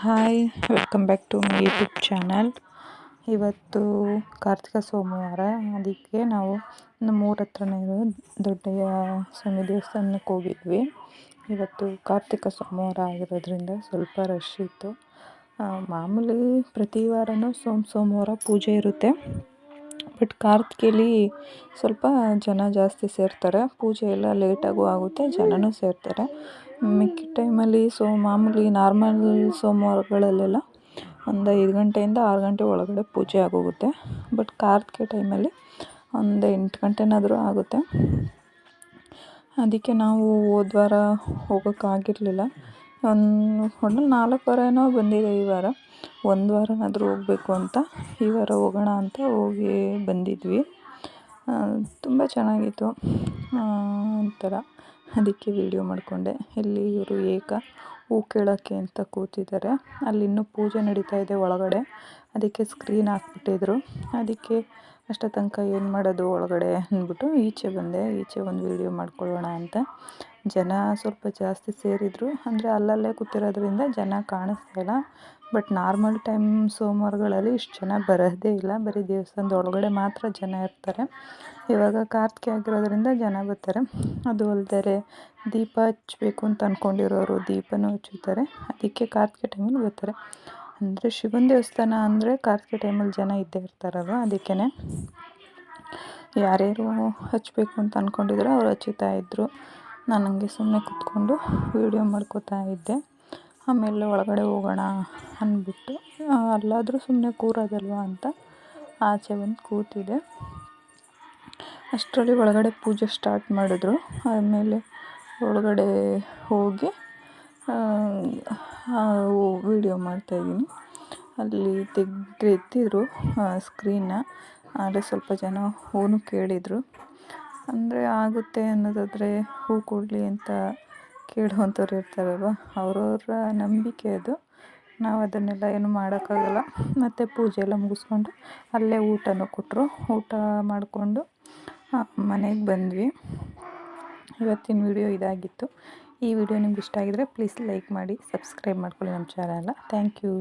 Hi, welcome back to my YouTube channel. ಇವತ್ತು ಕಾರ್ತಿಕ ಸೋಮವಾರ, ಅದಕ್ಕೆ ನಾವು ನಮ್ಮೂರ ಹತ್ರನೇ ಇರೋ ದೊಡ್ಡಯ್ಯ ಸ್ವಾಮಿ ದೇವಸ್ಥಾನಕ್ಕೆ ಹೋಗಿದ್ವಿ. ಇವತ್ತು ಕಾರ್ತಿಕ ಸೋಮವಾರ ಆಗಿರೋದ್ರಿಂದ ಸ್ವಲ್ಪ ರಶ್ ಇತ್ತು. ಮಾಮೂಲಿ ಪ್ರತಿ ವಾರನೂ ಸೋಮವಾರ ಪೂಜೆ ಇರುತ್ತೆ. ಬಟ್ ಕಾರ್ತಿಕೇಲಿ ಸ್ವಲ್ಪ ಜನ ಜಾಸ್ತಿ ಸೇರ್ತಾರೆ. ಪೂಜೆ ಎಲ್ಲ ಲೇಟಾಗೂ ಆಗುತ್ತೆ, ಜನನೂ ಸೇರ್ತಾರೆ. ಮಿಕ್ಕಿದ ಟೈಮಲ್ಲಿ ಮಾಮೂಲಿ ನಾರ್ಮಲ್ ಸೋಮವಾರಗಳಲ್ಲೆಲ್ಲ ಒಂದು 5 ಗಂಟೆಯಿಂದ 6 ಗಂಟೆ ಒಳಗಡೆ ಪೂಜೆ ಆಗೋಗುತ್ತೆ. ಬಟ್ ಕಾರ್ತಿಕೆ ಟೈಮಲ್ಲಿ ಒಂದು 8 ಗಂಟೆನಾದರೂ ಆಗುತ್ತೆ. ಅದಕ್ಕೆ ನಾವು ಹೋದ ವಾರ ಹೋಗೋಕ್ಕಾಗಿರಲಿಲ್ಲ. ಒಂದು 4 ವಾರನೋ ಬಂದಿದೆ ಈ ವಾರ. ಒಂದು ವಾರನಾದರೂ ಹೋಗಬೇಕು ಅಂತ ಈ ವಾರ ಹೋಗೋಣ ಅಂತ ಹೋಗಿ ಬಂದಿದ್ವಿ. ತುಂಬ ಚೆನ್ನಾಗಿತ್ತು ಒಂಥರ. ಅದಕ್ಕೆ ವೀಡಿಯೋ ಮಾಡಿಕೊಂಡೆ. ಇಲ್ಲಿ ಇವರು ಹೂ ಕೇಳೋಕ್ಕೆ ಅಂತ ಕೂತಿದ್ದಾರೆ. ಅಲ್ಲಿ ಇನ್ನೂ ಪೂಜೆ ನಡೀತಾ ಇದೆ ಒಳಗಡೆ. ಅದಕ್ಕೆ ಸ್ಕ್ರೀನ್ ಹಾಕ್ಬಿಟ್ಟಿದ್ರು. ಅದಕ್ಕೆ ಅಷ್ಟೋ ತನಕ ಏನು ಮಾಡೋದು ಒಳಗಡೆ ಅಂದ್ಬಿಟ್ಟು ಈಚೆ ಬಂದೆ. ಈಚೆ ಒಂದು ವೀಡಿಯೋ ಮಾಡ್ಕೊಳ್ಳೋಣ ಅಂತ. ಜನ ಸ್ವಲ್ಪ ಜಾಸ್ತಿ ಸೇರಿದರು. ಅಂದರೆ ಅಲ್ಲಲ್ಲೇ ಕೂತಿರೋದ್ರಿಂದ ಜನ ಕಾಣಿಸ್ತಾಯಿಲ್ಲ. ಬಟ್ ನಾರ್ಮಲ್ ಟೈಮ್ ಸೋಮವಾರಗಳಲ್ಲಿ ಇಷ್ಟು ಜನ ಬರೋದೇ ಇಲ್ಲ. ಬರೀ ದೇವಸ್ಥಾನದ ಒಳಗಡೆ ಮಾತ್ರ ಜನ ಇರ್ತಾರೆ. ಇವಾಗ ಕಾರ್ತಿಕೆ ಆಗಿರೋದ್ರಿಂದ ಜನ ಬರ್ತಾರೆ. ಅದು ಅಲ್ಲದೆ ದೀಪ ಹಚ್ಚಬೇಕು ಅಂತ ಅಂದ್ಕೊಂಡಿರೋರು ದೀಪನೂ ಹಚ್ಚುತ್ತಾರೆ. ಅದಕ್ಕೆ ಕಾರ್ತಿಕೆ ಟೈಮಲ್ಲಿ ಬರ್ತಾರೆ. ಅಂದರೆ ಶಿವನ ದೇವಸ್ಥಾನ ಅಂದರೆ ಕಾರ್ತಿಕೆ ಟೈಮಲ್ಲಿ ಜನ ಇದ್ದೇ ಇರ್ತಾರಲ್ವ, ಅದಕ್ಕೇ ಯಾರ್ಯಾರು ಹಚ್ಚಬೇಕು ಅಂತ ಅಂದ್ಕೊಂಡಿದ್ರು ಅವ್ರು ಹಚ್ಚುತ್ತಾ ಇದ್ದರು. ನಾನು ಹಂಗೆ ಸುಮ್ಮನೆ ಕೂತ್ಕೊಂಡು ವೀಡಿಯೋ ಮಾಡ್ಕೋತಾ ಇದ್ದೆ. ಆಮೇಲೆ ಒಳಗಡೆ ಹೋಗೋಣ ಅಂದ್ಬಿಟ್ಟು ಅಲ್ಲಾದರೂ ಸುಮ್ಮನೆ ಕೂರೋದಲ್ವ ಅಂತ ಆಚೆ ಬಂದು ಕೂತಿದ್ದೆ. ಅಷ್ಟರಲ್ಲಿ ಒಳಗಡೆ ಪೂಜೆ ಸ್ಟಾರ್ಟ್ ಮಾಡಿದ್ರು. ಆಮೇಲೆ ಒಳಗಡೆ ಹೋಗಿ ವೀಡಿಯೋ ಮಾಡ್ತಾಯಿದ್ದೀನಿ. ಅಲ್ಲಿ ಎತ್ತಿದ್ರು ಸ್ಕ್ರೀನ್ನ. ಆದರೆ ಸ್ವಲ್ಪ ಜನ ಹೂನು ಕೇಳಿದರು. ಅಂದರೆ ಆಗುತ್ತೆ ಅನ್ನೋದಾದರೆ ಹೂ ಕೊಡಲಿ ಅಂತ ಕೇಳುವಂಥವ್ರು ಇರ್ತಾರಲ್ವ, ಅವ್ರವ್ರ ನಂಬಿಕೆ ಅದು. ನಾವು ಅದನ್ನೆಲ್ಲ ಏನು ಮಾಡೋಕ್ಕಾಗಲ್ಲ. ಮತ್ತು ಪೂಜೆ ಎಲ್ಲ ಮುಗಿಸ್ಕೊಂಡು ಅಲ್ಲೇ ಊಟನೂ ಕೊಟ್ಟರು. ಊಟ ಮಾಡಿಕೊಂಡು ಮನೆಗೆ ಬಂದ್ವಿ. ಇವತ್ತಿನ ವಿಡಿಯೋ ಇದಾಗಿತ್ತು. ಈ ವಿಡಿಯೋ ನಿಮ್ಗೆ ಇಷ್ಟ ಆಗಿದರೆ ಪ್ಲೀಸ್ ಲೈಕ್ ಮಾಡಿ, ಸಬ್ಸ್ಕ್ರೈಬ್ ಮಾಡ್ಕೊಳ್ಳಿ ನಮ್ಮ ಚಾನಲ್ನ. Thank you.